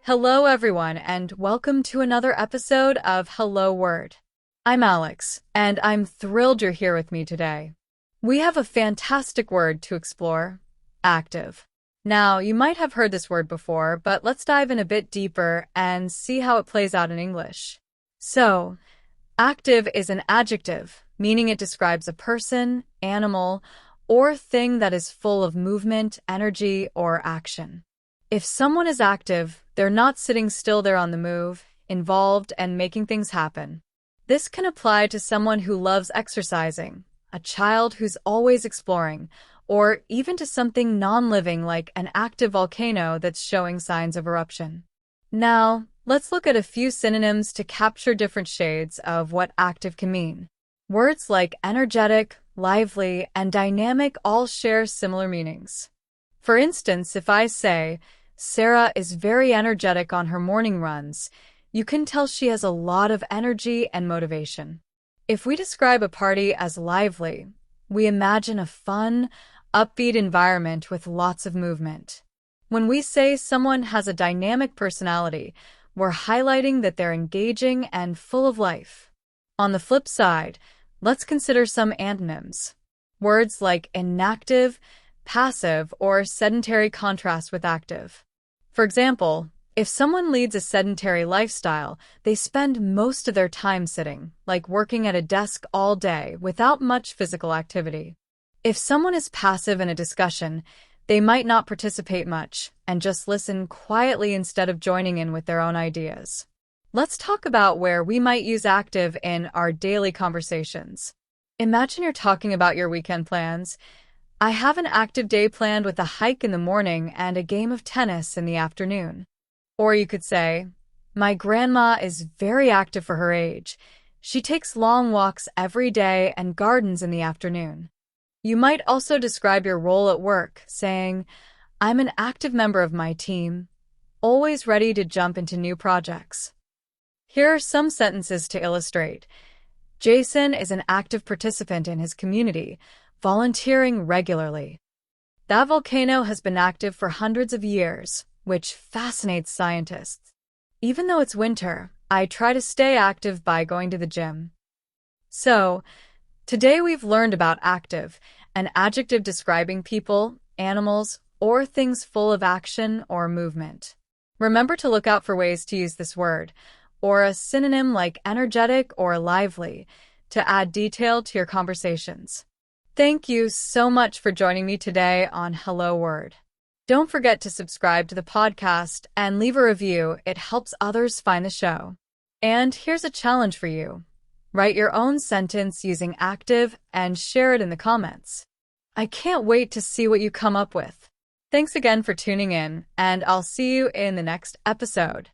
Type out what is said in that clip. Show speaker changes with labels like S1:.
S1: Hello, everyone, and welcome to another episode of Hello Word. I'm Alex, and I'm thrilled you're here with me today. We have a fantastic word to explore: active. Now, you might have heard this word before, but let's dive in a bit deeper and see how it plays out in English. So, active is an adjective, meaning it describes a person, animal, or thing that is full of movement, energy, or action. If someone is active, they're not sitting still, they're on the move, involved, and making things happen. This can apply to someone who loves exercising, a child who's always exploring, or even to something non-living like an active volcano that's showing signs of eruption. Now, let's look at a few synonyms to capture different shades of what active can mean. Words like energetic, lively, and dynamic all share similar meanings. For instance, if I say, Sarah is very energetic on her morning runs, you can tell she has a lot of energy and motivation. If we describe a party as lively, we imagine a fun, upbeat environment with lots of movement. When we say someone has a dynamic personality, we're highlighting that they're engaging and full of life. On the flip side, let's consider some antonyms. Words like inactive, passive, or sedentary contrast with active. For example, if someone leads a sedentary lifestyle, they spend most of their time sitting, like working at a desk all day without much physical activity. If someone is passive in a discussion, they might not participate much and just listen quietly instead of joining in with their own ideas. Let's talk about where we might use active in our daily conversations. Imagine you're talking about your weekend plans. I have an active day planned with a hike in the morning and a game of tennis in the afternoon. Or you could say, my grandma is very active for her age. She takes long walks every day and gardens in the afternoon. You might also describe your role at work, saying, I'm an active member of my team, always ready to jump into new projects. Here are some sentences to illustrate. Jason is an active participant in his community, volunteering regularly. That volcano has been active for hundreds of years, which fascinates scientists. Even though it's winter, I try to stay active by going to the gym. So, today we've learned about active, an adjective describing people, animals, or things full of action or movement. Remember to look out for ways to use this word, or a synonym like energetic or lively, to add detail to your conversations. Thank you so much for joining me today on Hello Word. Don't forget to subscribe to the podcast and leave a review. It helps others find the show. And here's a challenge for you. Write your own sentence using active and share it in the comments. I can't wait to see what you come up with. Thanks again for tuning in, and I'll see you in the next episode.